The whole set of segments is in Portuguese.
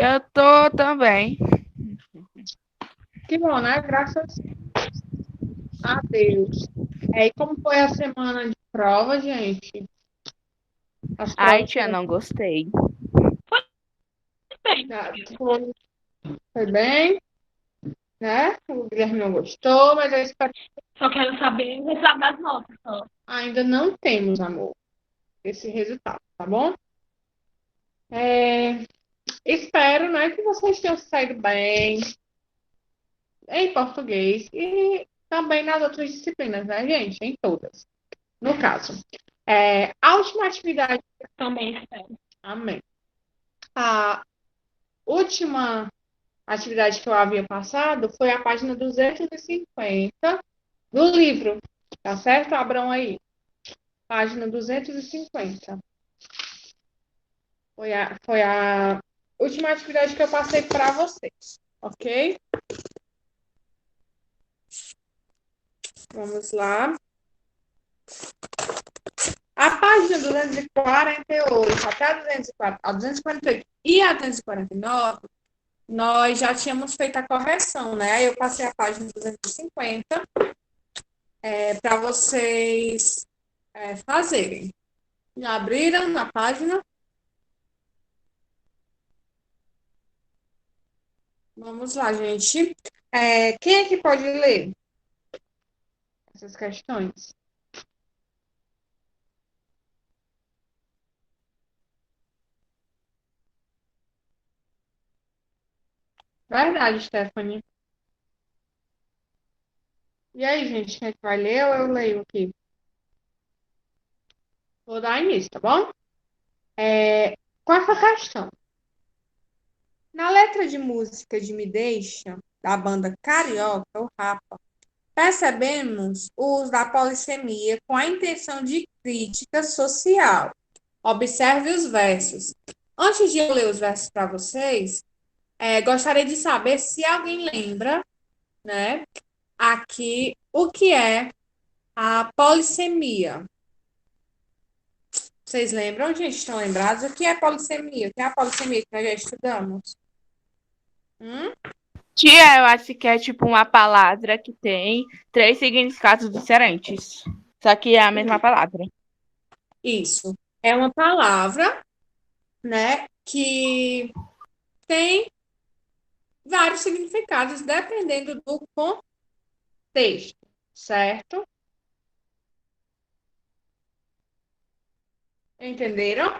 Eu tô também. Que bom, né? Graças a Deus. E como foi a semana de prova, gente? As Ai, provas tia, não gostei. foram, foi bem, né? O Guilherme não gostou, mas eu espero. Só quero saber o resultado das notas. Só. Ainda não temos, amor, esse resultado, tá bom? É, espero, né, que vocês tenham saído bem em português e também nas outras disciplinas, né, gente? Em todas. No caso, a última atividade. Também espero. Amém. A última atividade que eu havia passado foi a página 250 do livro. Tá certo? Abram aí. Página 250. Foi a última atividade que eu passei para vocês. Ok? Vamos lá. A página 248 até a 248 e a 249, nós já tínhamos feito a correção, né? Aí eu passei a página 250 para vocês fazerem. Já abriram na página? Vamos lá, gente. Quem é que pode ler essas questões? Verdade, Stephanie. E aí, gente, quem é que vai ler ou eu leio aqui? Vou dar início, tá bom? Quarta questão. Na letra de música de Me Deixa, da banda Carioca, o Rapa, percebemos o uso da polissemia com a intenção de crítica social. Observe os versos. Antes de eu ler os versos para vocês, gostaria de saber se alguém lembra, né, aqui o que é a polissemia. Vocês lembram, gente? Estão lembrados? O que é polissemia? O que é a polissemia que nós já estudamos? Tia, eu acho que é tipo uma palavra que tem 3 significados diferentes. Só que é a mesma palavra. Isso. É uma palavra, né, que tem vários significados dependendo do contexto, certo? Entenderam?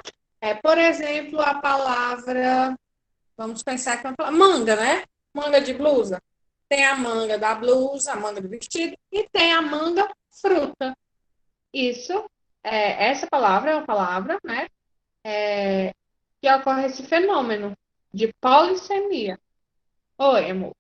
Por exemplo, a palavra, vamos pensar que é uma palavra, manga, né? Manga de blusa. Tem a manga da blusa, a manga do vestido, e tem a manga fruta. Isso, essa palavra é uma palavra, né? Que ocorre esse fenômeno de polissemia. Oi, amor.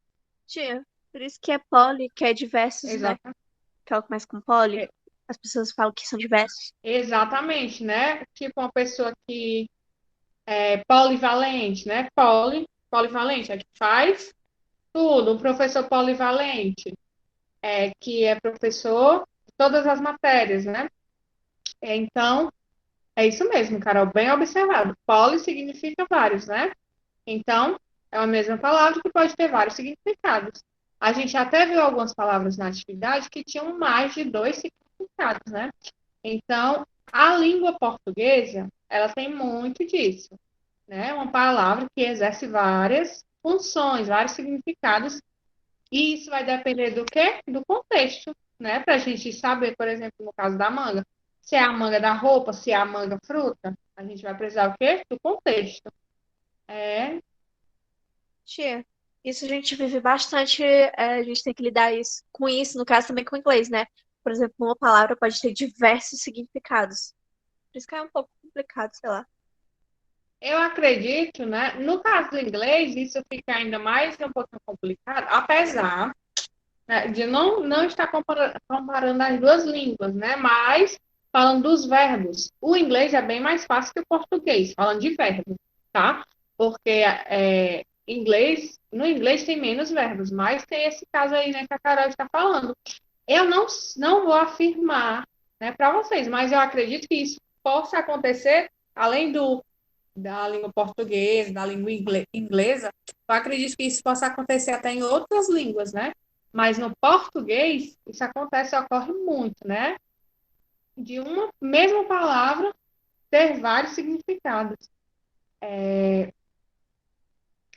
Tia, por isso que é poli, que é diversos, né? Exatamente. Que ela começa com poli. As pessoas falam que são diversos. Exatamente, né? Tipo uma pessoa que é polivalente, né? Polivalente, é que faz tudo. Um professor polivalente, que é professor de todas as matérias, né? Então, é isso mesmo, Carol, bem observado. Poli significa vários, né? Então, é a mesma palavra que pode ter vários significados. A gente até viu algumas palavras na atividade que tinham mais de 2 significados, né? Então, a língua portuguesa, ela tem muito disso, né? É uma palavra que exerce várias funções, vários significados, e isso vai depender do quê? Do contexto, né? Para a gente saber, por exemplo, no caso da manga, se é a manga da roupa, se é a manga fruta, a gente vai precisar o quê? Do contexto. Tia, isso a gente vive bastante, a gente tem que lidar com isso, no caso também com o inglês, né? Por exemplo, uma palavra pode ter diversos significados. Por isso que é um pouco complicado, sei lá. Eu acredito, né? No caso do inglês, isso fica ainda mais um pouquinho complicado, apesar, né, de não estar comparando as duas línguas, né? Mas falando dos verbos, o inglês é bem mais fácil que o português, falando de verbos, tá? Porque no inglês tem menos verbos, mas tem esse caso aí, né, que a Carol está falando. Eu não vou afirmar, né, para vocês, mas eu acredito que isso possa acontecer além do da língua portuguesa, da língua inglesa, eu acredito que isso possa acontecer até em outras línguas, né? Mas no português, isso acontece, ocorre muito, né? De uma mesma palavra ter vários significados.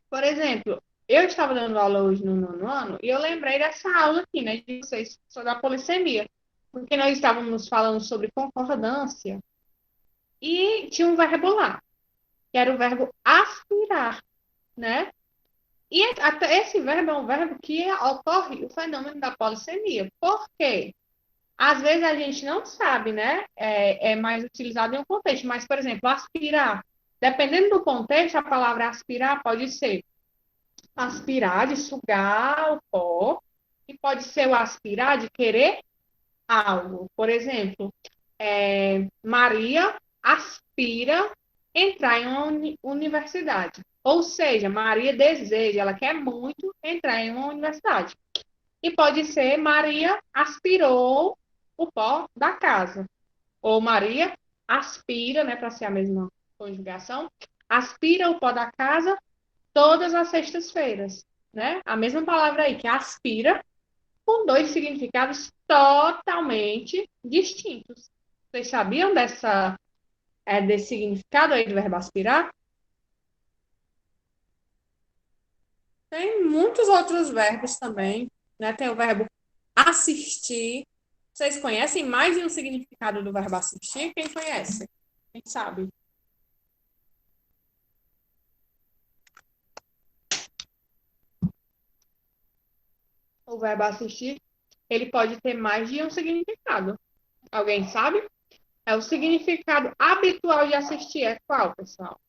Por exemplo, eu estava dando aula hoje no nono ano e eu lembrei dessa aula aqui, né, de vocês, sobre a polissemia, porque nós estávamos falando sobre concordância e tinha um verbo lá, que era o verbo aspirar, né? E até esse verbo é um verbo que ocorre o fenômeno da polissemia. Por quê? Às vezes a gente não sabe, né? É mais utilizado em um contexto, mas, por exemplo, aspirar. Dependendo do contexto, a palavra aspirar pode ser aspirar de sugar o pó, e pode ser o aspirar de querer algo. Por exemplo, Maria aspira entrar em uma universidade. Ou seja, Maria deseja, ela quer muito entrar em uma universidade. E pode ser Maria aspirou o pó da casa. Ou Maria aspira, né, para ser a mesma conjugação, aspira o pó da casa todas as sextas-feiras, né? A mesma palavra aí, que aspira, com dois significados totalmente distintos. Vocês sabiam desse significado aí do verbo aspirar? Tem muitos outros verbos também, né? Tem o verbo assistir. Vocês conhecem mais de um significado do verbo assistir? Quem conhece? Quem sabe? O verbo assistir, ele pode ter mais de um significado. Alguém sabe? O significado habitual de assistir é qual, pessoal?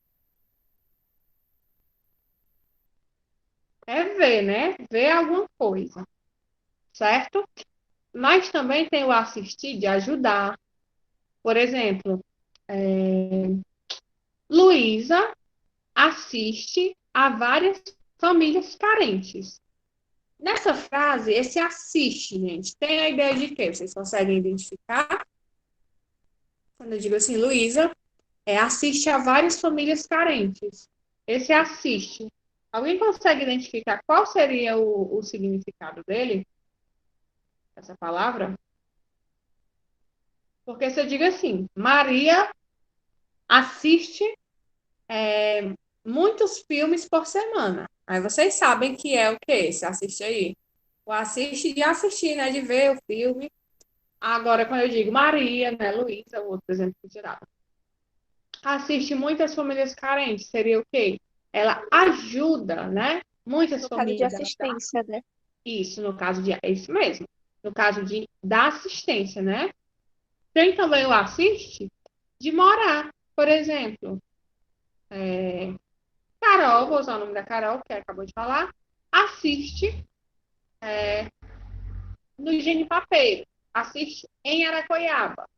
É ver, né? Ver alguma coisa, certo? Mas também tem o assistir de ajudar. Por exemplo, Luísa assiste a várias famílias carentes. Nessa frase, esse assiste, gente, tem a ideia de quê? Vocês conseguem identificar? Quando eu digo assim, Luísa assiste a várias famílias carentes. Esse assiste. Alguém consegue identificar qual seria o significado dele? Essa palavra? Porque se eu digo assim, Maria assiste muitos filmes por semana. Aí vocês sabem que é o que esse assiste aí? O assiste de assistir, né? De ver o filme. Agora, quando eu digo Maria, né? Luísa, o outro exemplo que eu tirava. Assiste muitas famílias carentes. Seria o quê? Ela ajuda, né? Muitas No caso de famílias. assistência, né? Isso, no caso de. É isso mesmo. No caso da assistência, né? Tem também o assiste de morar. Por exemplo, Carol, vou usar o nome da Carol, que acabou de falar, assiste no Genipapeiro, assiste em Aracoiaba.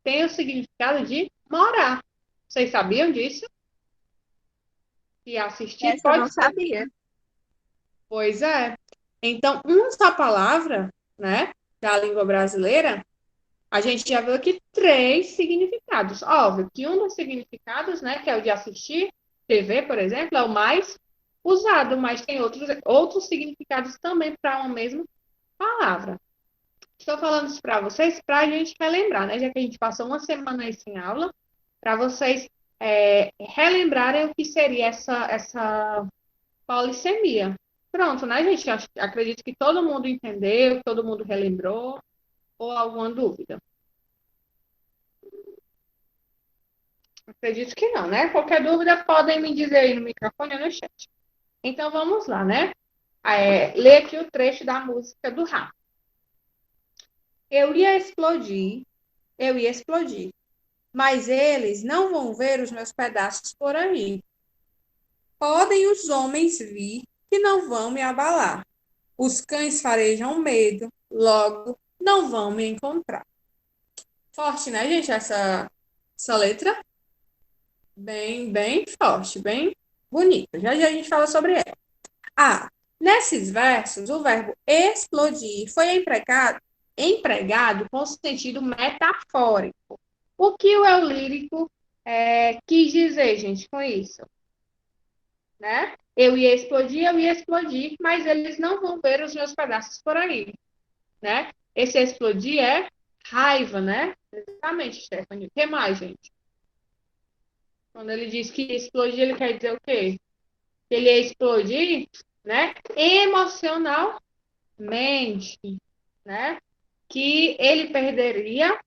Tem o significado de morar. Vocês sabiam disso? Que assistir Essa eu pode não ser. sabia. Pois é. Então, uma só palavra, né, da língua brasileira, a gente já viu aqui 3 significados. Óbvio que um dos significados, né, que é o de assistir TV, por exemplo, é o mais usado, mas tem outros significados também para uma mesma palavra. Estou falando isso para vocês para a gente relembrar, né, já que a gente passou uma semana aí sem aula, para vocês relembrarem o que seria essa polissemia. Pronto, né, gente? Acredito que todo mundo entendeu, todo mundo relembrou, ou alguma dúvida? Acredito que não, né? Qualquer dúvida podem me dizer aí no microfone ou no chat. Então vamos lá, né? Ler aqui o trecho da música do Rá. Eu ia explodir, mas eles não vão ver os meus pedaços por aí. Podem os homens vir, que não vão me abalar. Os cães farejam medo, logo não vão me encontrar. Forte, né, gente, essa letra? Bem forte, bem bonita. Já já a gente fala sobre ela. Nesses versos, o verbo explodir foi empregado com sentido metafórico. O que o eu lírico quis dizer, gente, com isso, né? Eu ia explodir, mas eles não vão ver os meus pedaços por aí, né? Esse explodir é raiva, né? Exatamente, Stephanie. O que mais, gente? Quando ele diz que explodir, ele quer dizer o quê? Que ele ia explodir, né? Emocionalmente, né? Que ele perderia,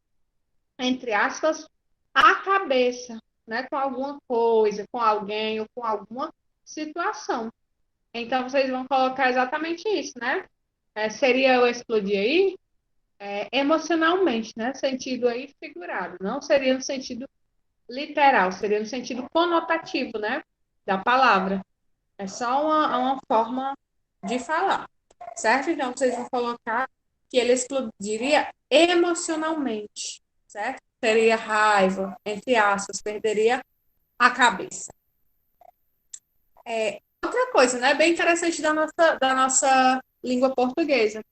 entre aspas, a cabeça, né? Com alguma coisa, com alguém ou com alguma situação. Então, vocês vão colocar exatamente isso, né? Seria eu explodir aí emocionalmente, né? Sentido aí figurado. Não seria no sentido literal, seria no sentido conotativo, né? Da palavra. É só uma forma de falar, certo? Então, vocês vão colocar que ele explodiria emocionalmente, certo? Teria raiva, entre aspas, perderia a cabeça. Outra coisa, né? Bem interessante da nossa língua portuguesa.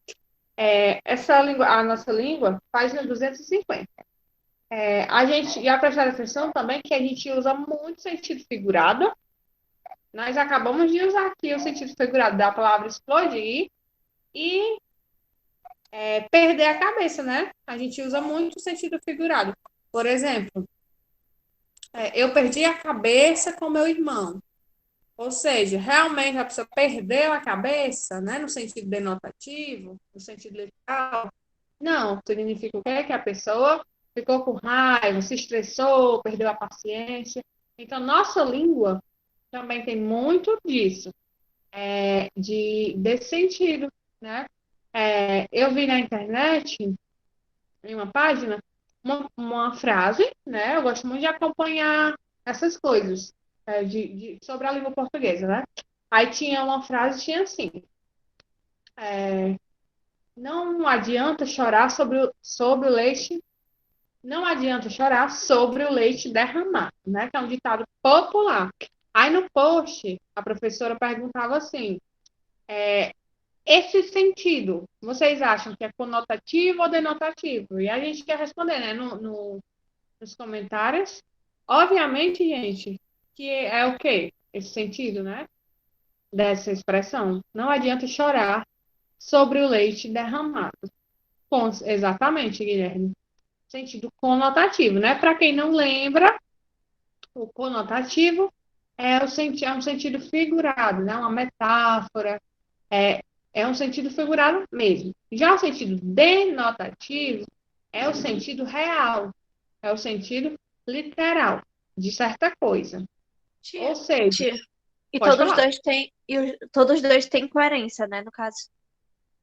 A nossa língua, página 250. A gente já prestar atenção também que a gente usa muito sentido figurado. Nós acabamos de usar aqui o sentido figurado da palavra explodir e perder a cabeça, né? A gente usa muito o sentido figurado. Por exemplo, eu perdi a cabeça com meu irmão. Ou seja, realmente a pessoa perdeu a cabeça, né? No sentido denotativo, no sentido literal. Não, significa o quê? Que a pessoa ficou com raiva, se estressou, perdeu a paciência. Então, nossa língua também tem muito disso, desse sentido, né? Eu vi na internet, em uma página, uma frase, né? Eu gosto muito de acompanhar essas coisas sobre a língua portuguesa, né? Aí tinha uma frase, tinha assim, não adianta chorar sobre o leite, não adianta chorar sobre o leite derramado, né? Que é um ditado popular. Aí no post, a professora perguntava assim, esse sentido, vocês acham que é conotativo ou denotativo? E a gente quer responder, né, nos comentários. Obviamente, gente, que é o quê? Esse sentido, né? Dessa expressão. Não adianta chorar sobre o leite derramado. Exatamente, Guilherme. Sentido conotativo, né? Para quem não lembra, o conotativo é um sentido figurado, né? Uma metáfora, é um sentido figurado mesmo. Já o sentido denotativo é o sentido real, é o sentido literal de certa coisa. Tia, Ou seja, tia. E pode todos falar. dois têm, todos dois têm coerência, né? No caso,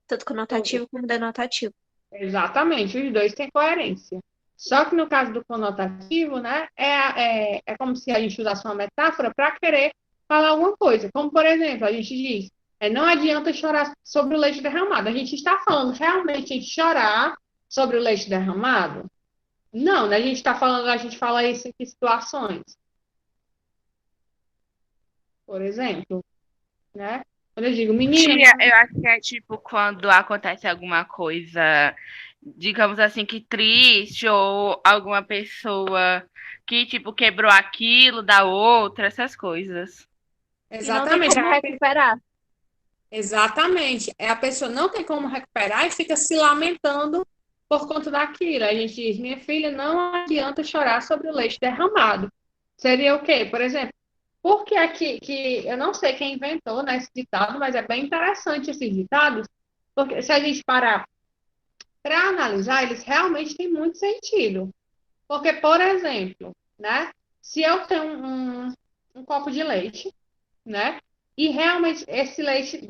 tanto Todos. conotativo como denotativo. Exatamente, os dois têm coerência. Só que no caso do conotativo, né, é como se a gente usasse uma metáfora para querer falar alguma coisa. Como, por exemplo, a gente diz, não adianta chorar sobre o leite derramado. A gente está falando realmente em chorar sobre o leite derramado? Não, né? A gente fala isso em que situações? Por exemplo, né? Quando eu digo, menina, Tia, eu acho que é tipo quando acontece alguma coisa, digamos assim, que triste, ou alguma pessoa que, tipo, quebrou aquilo da outra, essas coisas. E não tem exatamente, como recuperar. exatamente. A pessoa não tem como recuperar e fica se lamentando por conta daquilo. A gente diz, minha filha, não adianta chorar sobre o leite derramado. Seria o quê? Por exemplo, porque aqui que eu não sei quem inventou, né, esse ditado, mas é bem interessante esses ditados, porque se a gente parar para analisar, eles realmente têm muito sentido. Porque, por exemplo, né, se eu tenho um copo de leite, né, e realmente esse leite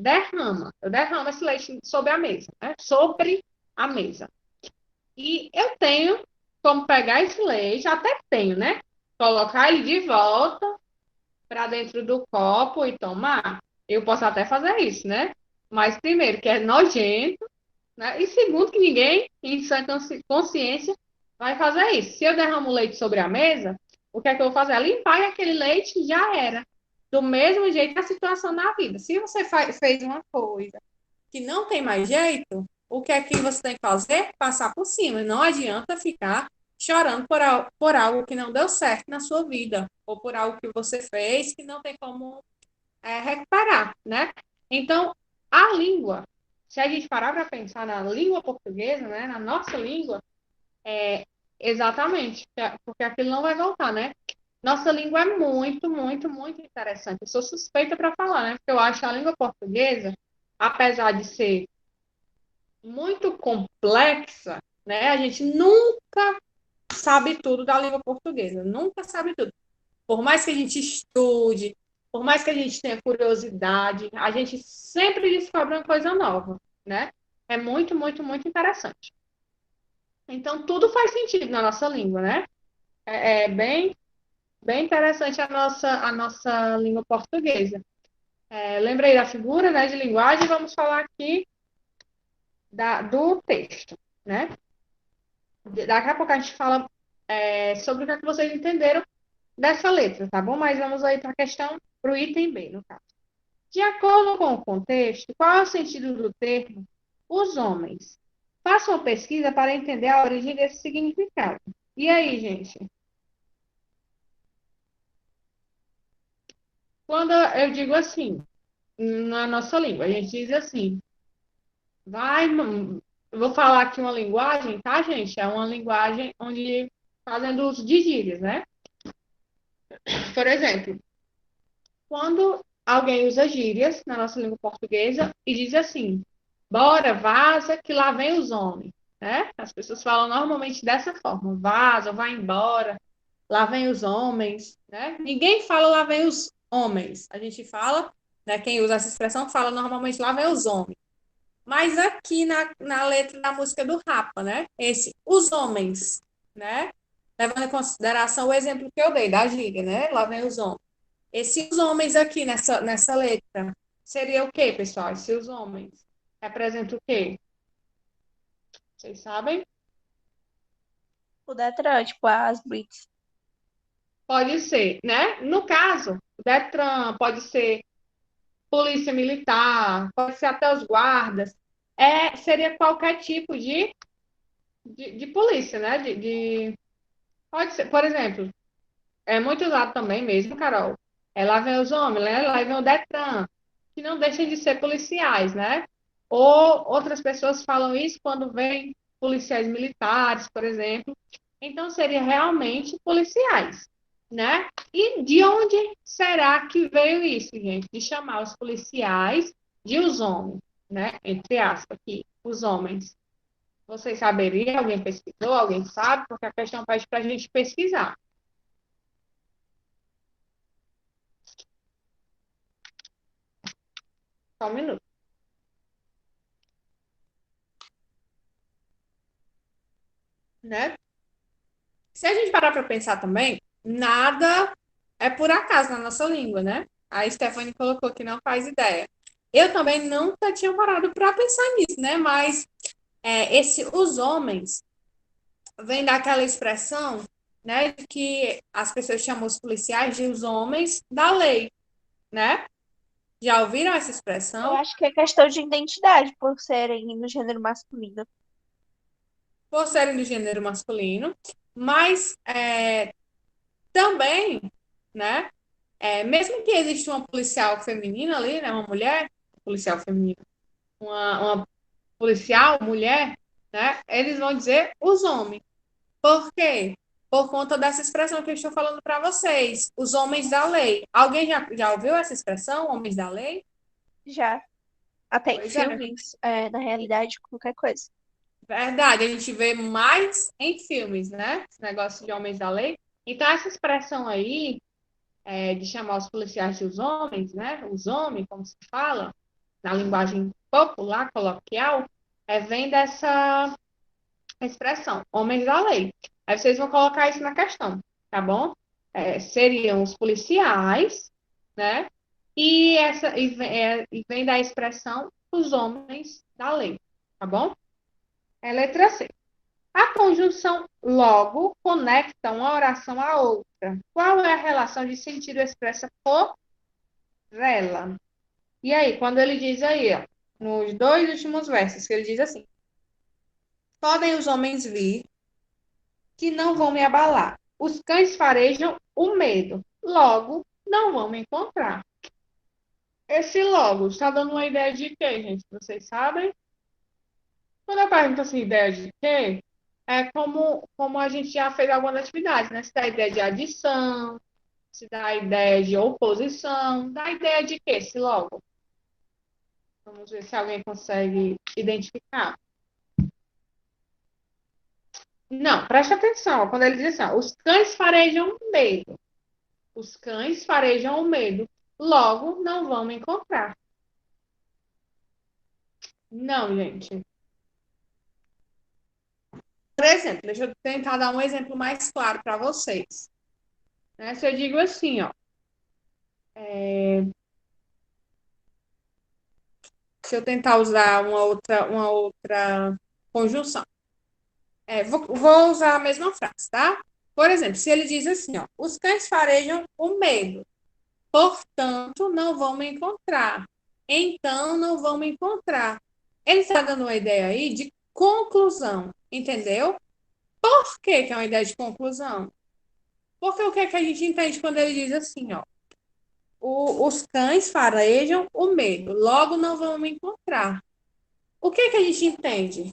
eu derramo esse leite sobre a mesa, né, sobre a mesa. E eu tenho como pegar esse leite, até tenho, né, colocar ele de volta para dentro do copo e tomar. Eu posso até fazer isso, né? Mas primeiro, que é nojento, né? E segundo, que ninguém em sã consciência vai fazer isso. Se eu derramo leite sobre a mesa, o que é que eu vou fazer? É limpar e aquele leite já era. Do mesmo jeito a situação na vida. Se você fez uma coisa que não tem mais jeito, o que é que você tem que fazer? Passar por cima. Não adianta ficar chorando por algo que não deu certo na sua vida, ou por algo que você fez que não tem como recuperar, né? Então, a língua, se a gente parar para pensar na língua portuguesa, né, na nossa língua, exatamente, porque aquilo não vai voltar, né? Nossa língua é muito, muito, muito interessante. Eu sou suspeita para falar, né? Porque eu acho a língua portuguesa, apesar de ser muito complexa, né? A gente nunca sabe tudo da língua portuguesa, nunca sabe tudo. Por mais que a gente estude, por mais que a gente tenha curiosidade, a gente sempre descobre uma coisa nova, né? É muito, muito, muito interessante. Então, tudo faz sentido na nossa língua, né? É bem, bem interessante a nossa língua portuguesa. Lembrei da figura, né, de linguagem, vamos falar aqui do texto, né? Daqui a pouco a gente fala sobre o que é que vocês entenderam dessa letra, tá bom? Mas vamos aí para a questão, para o item B, no caso. De acordo com o contexto, qual é o sentido do termo os homens? Faça uma pesquisa para entender a origem desse significado. E aí, gente? Quando eu digo assim, na nossa língua, a gente diz assim, eu vou falar aqui uma linguagem, tá, gente? É uma linguagem onde fazendo uso de gírias, né? Por exemplo, quando alguém usa gírias na nossa língua portuguesa e diz assim, bora, vaza, que lá vem os homens, né? As pessoas falam normalmente dessa forma, vaza, vai embora, lá vem os homens, né? Ninguém fala lá vem os homens. A gente fala, né? Quem usa essa expressão fala normalmente lá vem os homens. Mas aqui na letra da música do Rapa, né? Os homens, né? Levando em consideração o exemplo que eu dei da gíria, né? Lá vem os homens. Esses homens aqui nessa letra seria o quê, pessoal? Esses homens representam o quê? Vocês sabem? O Detran, tipo, as Brits. Pode ser, né? No caso, o Detran, pode ser polícia militar, pode ser até os guardas. Seria qualquer tipo de polícia, né? Pode ser, por exemplo, é muito usado também mesmo, Carol. Lá vem os homens, né? Lá vem o Detran, que não deixam de ser policiais, né? Ou outras pessoas falam isso quando vem policiais militares, por exemplo. Então, seria realmente policiais, né? E de onde será que veio isso, gente? De chamar os policiais de os homens, né? Entre aspas, aqui, os homens. Vocês saberiam? Alguém pesquisou? Alguém sabe? Porque a questão pede para a gente pesquisar. Só um minuto. Né? Se a gente parar para pensar também, nada é por acaso na nossa língua, né? A Stephanie colocou que não faz ideia. Eu também nunca tinha parado para pensar nisso, né? Mas os homens vem daquela expressão, né, de que as pessoas chamam os policiais de os homens da lei, né? Já ouviram essa Eu expressão? acho que é questão de identidade, por serem no gênero masculino. Por serem do gênero masculino, mas também, né? Mesmo que exista uma policial feminina ali, né? Uma mulher, policial feminina, uma policial mulher, né? Eles vão dizer os homens. Por quê? Por conta dessa expressão que eu estou falando para vocês, os homens da lei. Alguém já ouviu essa expressão, homens da lei? Já. Até em Pois é, filmes, na realidade, qualquer coisa. verdade. A gente vê mais em filmes, né? Esse negócio de homens da lei. Então, essa expressão aí, de chamar os policiais de os homens, né? Os homens, como se fala, na linguagem popular, coloquial, vem dessa expressão, homens da lei. Aí vocês vão colocar isso na questão, tá bom? Seriam os policiais, né? E vem da expressão os homens da lei, tá bom? Letra C. A conjunção logo conecta uma oração à outra. Qual é a relação de sentido expressa por ela? E aí, quando ele diz aí, ó, nos dois últimos versos, que ele diz assim: podem os homens vir, que não vão me abalar. Os cães farejam o medo, logo não vão me encontrar. Esse logo está dando uma ideia de quê, gente? Vocês sabem? Quando eu pergunto assim, ideia de quê? É como a gente já fez algumas atividades, né? Se dá ideia de adição, se dá ideia de oposição, dá ideia de quê esse logo? Vamos ver se alguém consegue identificar. Não, preste atenção, ó, quando ele diz assim, ó, os cães farejam o medo. Os cães farejam o medo. Logo, não vão me encontrar. Não, gente. Por exemplo, deixa eu tentar dar um exemplo mais claro para vocês. Né? Se eu digo assim, ó, se eu tentar usar uma outra conjunção. Vou usar a mesma frase, tá? Por exemplo, se ele diz assim, ó, os cães farejam o medo, portanto, não vão me encontrar. Então, não vão me encontrar. Ele está dando uma ideia aí de conclusão, entendeu? Por que que é uma ideia de conclusão? Porque o que é que a gente entende quando ele diz assim, ó, os cães farejam o medo, logo não vão me encontrar. O que é que a gente entende?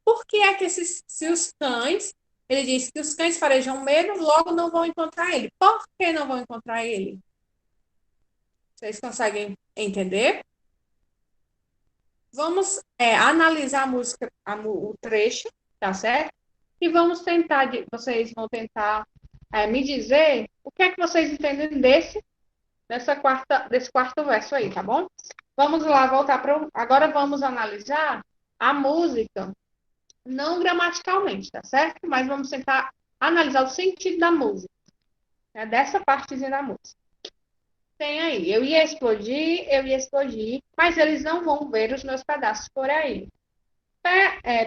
Por que é que se os cães, ele diz que os cães farejam medo, logo não vão encontrar ele? Por que não vão encontrar ele? Vocês conseguem entender? Vamos analisar a música, o trecho, tá certo? E vamos tentar, vocês vão tentar me dizer o que é que vocês entendem desse quarto verso aí, tá bom? Vamos lá, voltar para. Agora vamos analisar a música, não gramaticalmente, tá certo? Mas vamos tentar analisar o sentido da música, né? Dessa partezinha da música. Tem aí, eu ia explodir, mas eles não vão ver os meus pedaços por aí.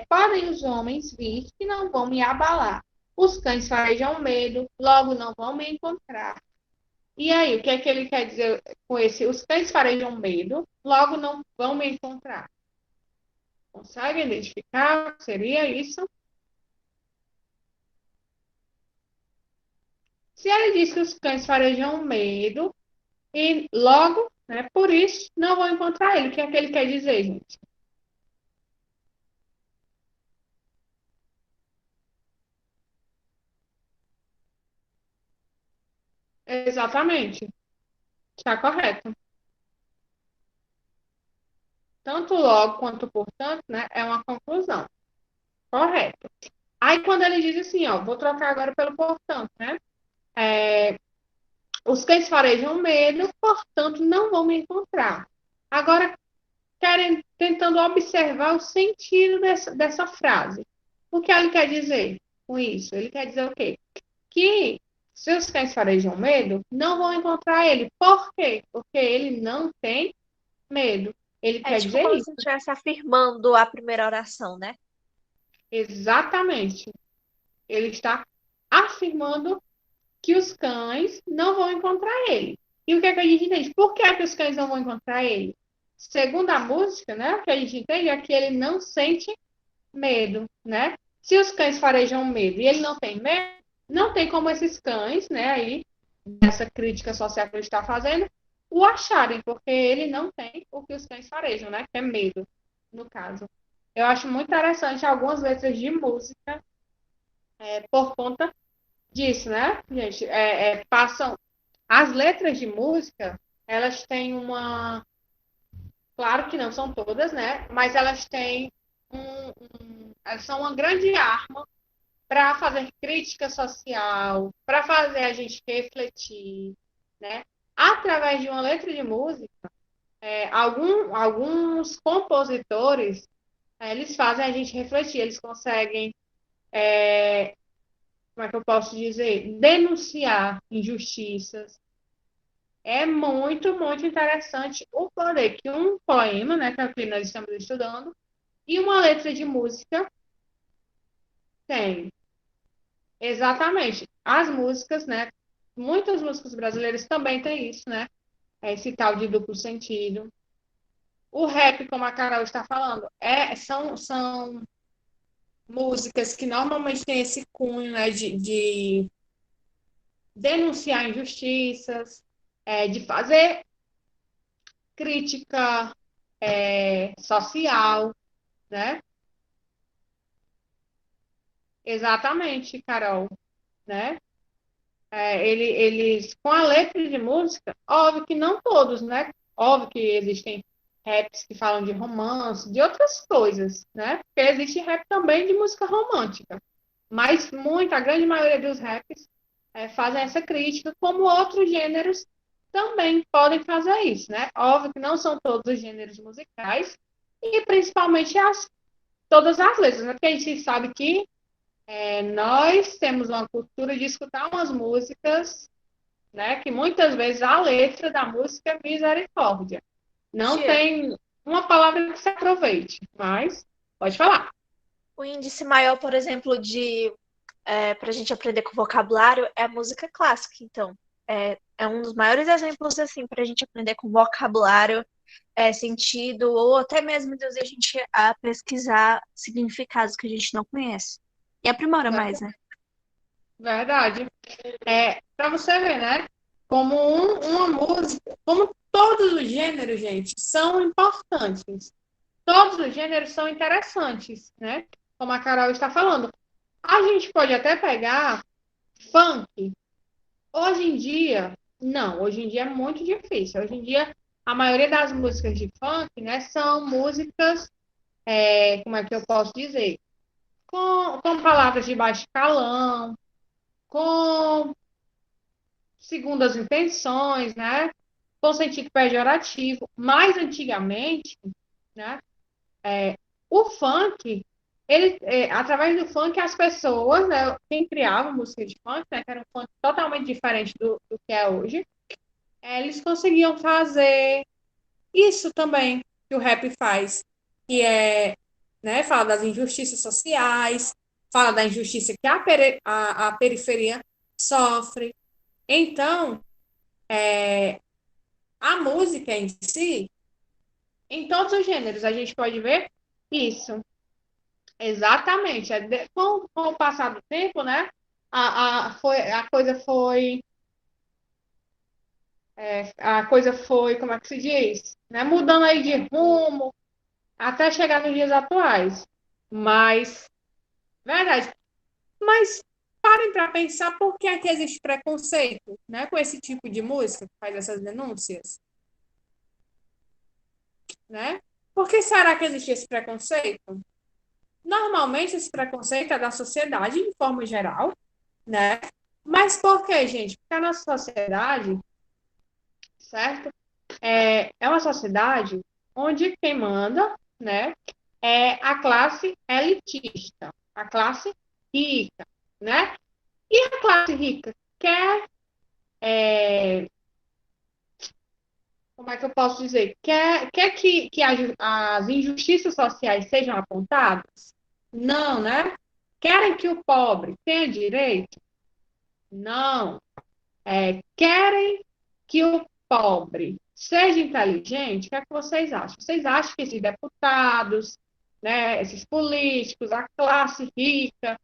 Podem os homens vir que não vão me abalar. Os cães farejam medo, logo não vão me encontrar. E aí, o que é que ele quer dizer com esse? Os cães farejam medo, logo não vão me encontrar. Consegue identificar? Seria isso? Se ele diz que os cães farejam medo e logo, né, por isso, não vão encontrar ele. O que é que ele quer dizer, gente? Exatamente. Está correto. Tanto logo quanto portanto, né, é uma conclusão. Correto. Aí quando ele diz assim, ó, vou trocar agora pelo portanto, né? Os cães farejam medo, portanto não vão me encontrar. Agora, tentando observar o sentido dessa frase. O que ele quer dizer com isso? Ele quer dizer o quê? Que se os cães farejam medo, não vão encontrar ele. Por quê? Porque ele não tem medo. Ele É quer tipo dizer como isso. se estivesse afirmando a primeira oração, né? Exatamente. Ele está afirmando que os cães não vão encontrar ele. E o que é que a gente entende? Por que é que os cães não vão encontrar ele? Segundo a música, né, o que a gente entende é que ele não sente medo, né? Se os cães farejam medo e ele não tem medo, não tem como esses cães, né, aí, essa crítica social que ele está fazendo, o acharem, porque ele não tem o que os cães farejam, né, que é medo, no caso. Eu acho muito interessante algumas letras de música por conta disso, né, gente? Passam. As letras de música, elas têm uma. Claro que não são todas, né? Mas elas têm elas são uma grande arma para fazer crítica social, para fazer a gente refletir, né? Através de uma letra de música, alguns compositores, eles fazem a gente refletir, eles conseguem, como é que eu posso dizer, denunciar injustiças. É muito, muito interessante o poder que um poema, né, que é o que nós estamos estudando, e uma letra de música tem. Exatamente. As músicas, né? Muitas músicas brasileiras também têm isso, né? Esse tal de duplo sentido. O rap, como a Carol está falando, são músicas que normalmente têm esse cunho, né, de denunciar injustiças, de fazer crítica social, né? Exatamente, Carol, né? Eles, com a letra de música, óbvio que não todos, né? Óbvio que existem raps que falam de romance, de outras coisas, né? Porque existe rap também de música romântica. Mas a grande maioria dos raps fazem essa crítica, como outros gêneros também podem fazer isso, né? Óbvio que não são todos os gêneros musicais, e principalmente todas as letras, né? Porque a gente sabe que nós temos uma cultura de escutar umas músicas, né? Que muitas vezes a letra da música é misericórdia. Não Tia, tem uma palavra que se aproveite, mas pode falar. o índice maior, por exemplo, de para a gente aprender com vocabulário é a música clássica. Então, é um dos maiores exemplos assim para a gente aprender com vocabulário, sentido, ou até mesmo de a gente a pesquisar significados que a gente não conhece. E aprimora mais, né? Verdade. Para você ver, né? Como uma música, como todos os gêneros, gente, são importantes. Todos os gêneros são interessantes, né? Como a Carol está falando. A gente pode até pegar funk. Hoje em dia, não, hoje em dia é muito difícil. Hoje em dia, a maioria das músicas de funk, né, são músicas, como é que eu posso dizer? Com palavras de baixo calão, com segundas intenções, né? Com sentido pejorativo. Mais antigamente, né? O funk, através do funk, as pessoas, né? Quem criava música de funk, né? Que era um funk totalmente diferente do que é hoje, eles conseguiam fazer isso também que o rap faz, que é, né? Fala das injustiças sociais, fala da injustiça que a periferia sofre. Então, a música em si, em todos os gêneros, a gente pode ver isso. Exatamente. Com o passar do tempo, né? A coisa foi, como é que se diz? Né? Mudando aí de rumo até chegar nos dias atuais. Mas, verdade. Mas parem para pensar por que é que existe preconceito, né? Com esse tipo de música que faz essas denúncias, né? Por que será que existe esse preconceito? Normalmente, esse preconceito é da sociedade, de forma geral, né? Mas por quê, gente? Porque a nossa sociedade, certo? É uma sociedade onde quem manda, né, é a classe elitista, a classe rica, né? E a classe rica quer, como é que eu posso dizer? Quer que as injustiças sociais sejam apontadas? Não, né? Querem que o pobre tenha direito? Não. Querem que o pobre seja inteligente? O que é que vocês acham? Vocês acham que esses deputados, né, esses políticos, a classe rica,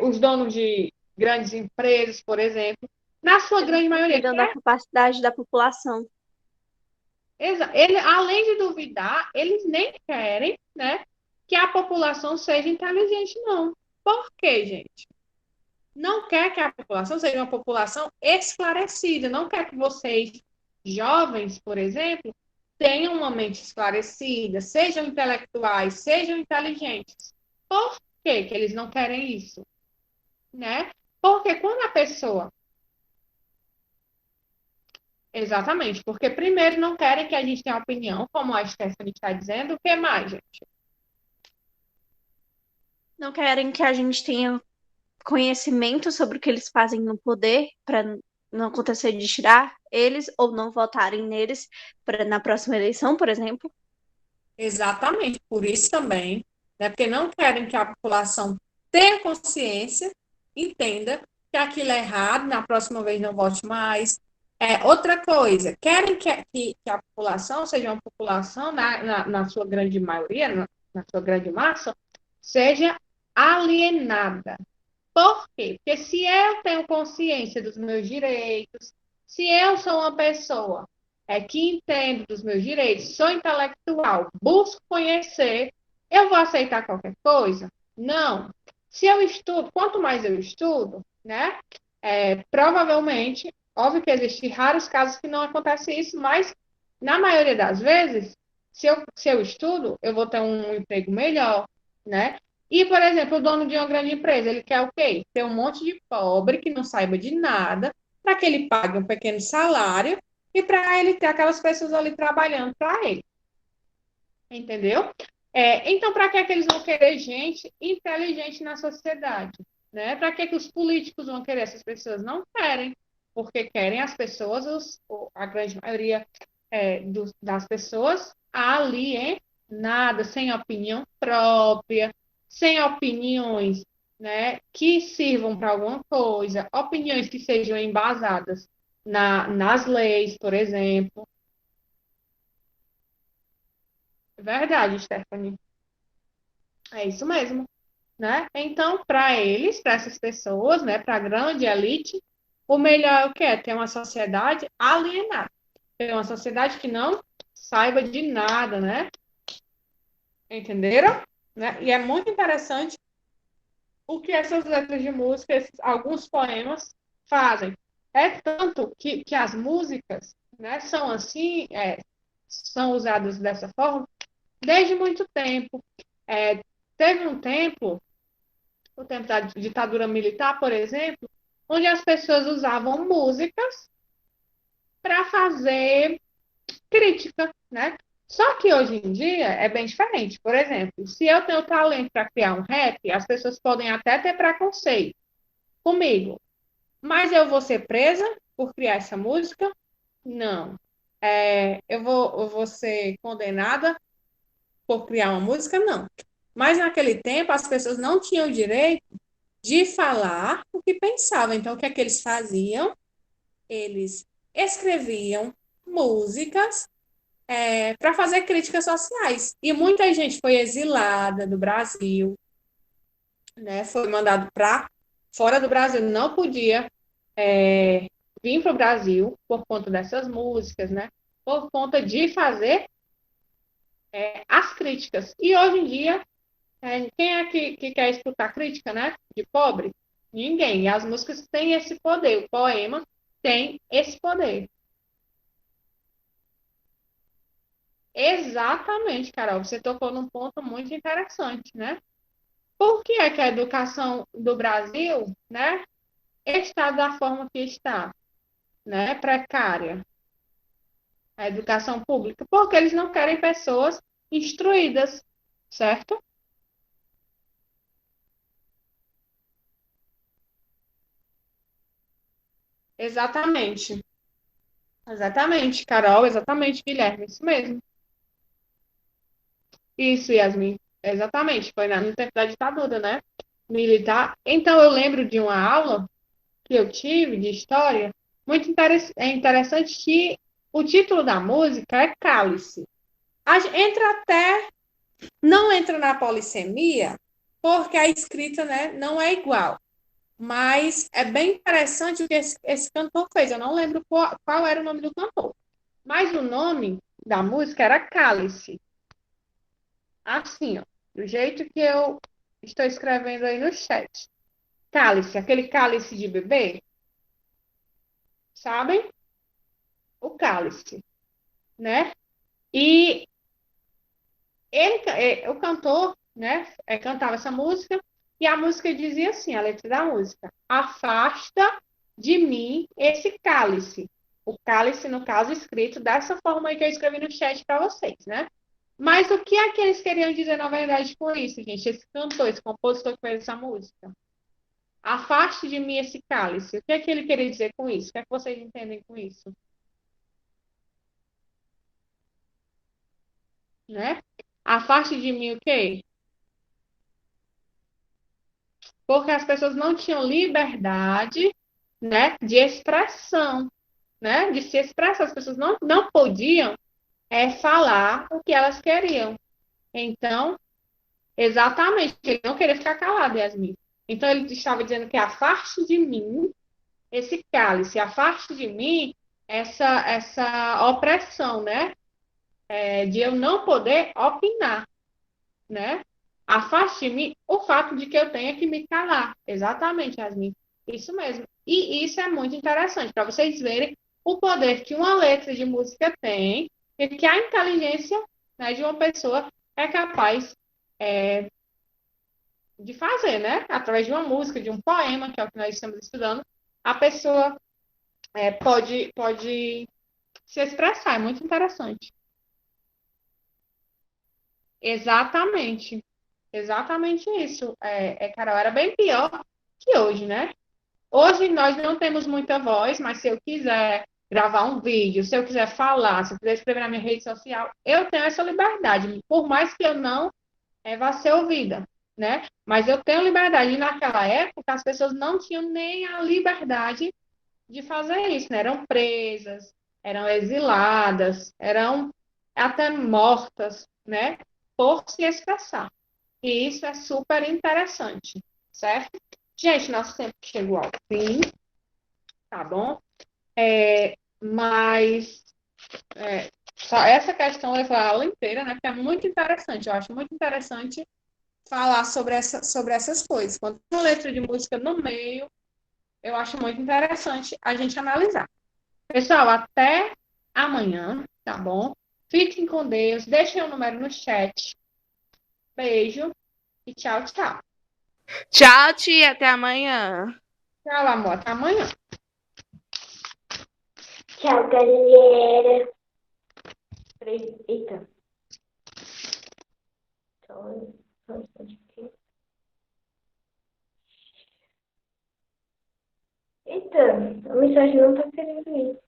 os donos de grandes empresas, por exemplo, na sua Eles grande maioria, duvidam da capacidade da população. além de duvidar, eles nem querem, né, que a população seja inteligente, não. Por quê, gente? Não quer que a população seja uma população esclarecida, não quer que vocês, jovens, por exemplo, tenham uma mente esclarecida, sejam intelectuais, sejam inteligentes. Por que eles não querem isso? Né? Porque quando a pessoa. Exatamente, porque primeiro não querem que a gente tenha opinião, como a Stephanie está dizendo, o que mais, gente? Não querem que a gente tenha conhecimento sobre o que eles fazem no poder para não acontecer de tirar eles ou não votarem neles na próxima eleição, por exemplo. Exatamente, por isso também, né? Porque não querem que a população tenha consciência, entenda que aquilo é errado, na próxima vez não vote mais. Outra coisa, querem que a população seja uma população, na sua grande maioria, na sua grande massa, seja alienada. Por quê? Porque se eu tenho consciência dos meus direitos, se eu sou uma pessoa que entendo dos meus direitos, sou intelectual, busco conhecer, eu vou aceitar qualquer coisa? Não. Se eu estudo, quanto mais eu estudo, né? Provavelmente, óbvio que existem raros casos que não acontece isso, mas na maioria das vezes, se eu estudo, eu vou ter um emprego melhor, né? E, por exemplo, o dono de uma grande empresa, ele quer o quê? Ter um monte de pobre que não saiba de nada, para que ele pague um pequeno salário e para ele ter aquelas pessoas ali trabalhando para ele. Entendeu? Então, para que eles vão querer gente inteligente na sociedade? Né? Para que os políticos vão querer? Essas pessoas não querem, porque querem as pessoas, a grande maioria das pessoas, alienadas, sem opinião própria, sem opiniões, né, que sirvam para alguma coisa, opiniões que sejam embasadas nas leis, por exemplo. Verdade, Stephanie. É isso mesmo, né? Então, para eles, para essas pessoas, né, para a grande elite, o melhor é o quê? É ter uma sociedade alienada. Ter uma sociedade que não saiba de nada, né? Entenderam? Né? E é muito interessante o que essas letras de música, alguns poemas fazem. É tanto que as músicas, né, são assim, são usadas dessa forma desde muito tempo. Teve um tempo, o tempo da ditadura militar, por exemplo, onde as pessoas usavam músicas para fazer crítica, né? Só que hoje em dia é bem diferente. Por exemplo, se eu tenho talento para criar um rap, as pessoas podem até ter preconceito comigo, mas eu vou ser presa por criar essa música? Não. Eu vou ser condenada por criar uma música? Não. Mas naquele tempo as pessoas não tinham o direito de falar o que pensavam. Então, o que é que eles faziam? Eles escreviam músicas para fazer críticas sociais. E muita gente foi exilada do Brasil, né? Foi mandado para fora do Brasil, não podia vir para o Brasil por conta dessas músicas, né? Por conta de fazer as críticas. E hoje em dia, quem é que quer escutar crítica, né? De pobre? Ninguém. E as músicas têm esse poder, o poema tem esse poder. Exatamente, Carol. Você tocou num ponto muito interessante, né? Por que é que a educação do Brasil, né, está da forma que está, né, precária? A educação pública, porque eles não querem pessoas instruídas, certo? Exatamente. Exatamente, Carol, exatamente, Guilherme, isso mesmo. Isso, Yasmin, exatamente, foi no tempo da ditadura, né? Militar. Então, eu lembro de uma aula que eu tive de história, é interessante que o título da música é Cálice. Entra até, não entra na polissemia, porque a escrita, né, não é igual. Mas é bem interessante o que esse cantor fez. Eu não lembro qual era o nome do cantor. Mas o nome da música era Cálice. Assim, ó, do jeito que eu estou escrevendo aí no chat. Cálice, aquele cálice de bebê, sabem? O cálice, né? E o cantor, né, cantava essa música e a música dizia assim, a letra da música: afasta de mim esse cálice. O cálice, no caso, escrito dessa forma aí que eu escrevi no chat para vocês, né? Mas o que é que eles queriam dizer na verdade com isso, gente? Esse cantor, esse compositor que fez essa música. Afaste de mim esse cálice. O que é que ele queria dizer com isso? O que é que vocês entendem com isso? Né? Afaste de mim o quê? Porque as pessoas não tinham liberdade, né, de expressão, né, de se expressar. As pessoas não podiam falar o que elas queriam. Então, Exatamente, ele não queria ficar calado, Yasmin. Então ele estava dizendo que afaste de mim esse cálice, afaste de mim essa opressão, né? De eu não poder opinar, né? Afaste de mim o fato de que eu tenha que me calar. Exatamente, Yasmin. Isso mesmo. E isso é muito interessante, para vocês verem o poder que uma letra de música tem e que a inteligência, né, de uma pessoa é capaz de fazer, né? Através de uma música, de um poema, que é o que nós estamos estudando, a pessoa pode se expressar. É muito interessante. Exatamente. Exatamente isso. Carol, era bem pior que hoje, né? Hoje nós não temos muita voz, mas se eu quiser gravar um vídeo, se eu quiser falar, se eu quiser escrever na minha rede social, eu tenho essa liberdade, por mais que eu não vá ser ouvida, né? Mas eu tenho liberdade. E naquela época as pessoas não tinham nem a liberdade de fazer isso, né? Eram presas, eram exiladas, eram até mortas, né? Por se expressar. E isso é super interessante, certo? Gente, nosso tempo chegou ao fim, tá bom? Mas só essa questão leva a aula inteira, né? Porque é muito interessante. Eu acho muito interessante falar sobre essas coisas. Quando tem uma letra de música no meio, eu acho muito interessante a gente analisar. Pessoal, até amanhã, tá bom? Fiquem com Deus, deixem o número no chat. Beijo e tchau, tchau. Tchau, tia. Até amanhã. Tchau, amor. Até amanhã. Tchau, galera. Eita. Eita, a mensagem não tá querendo ir.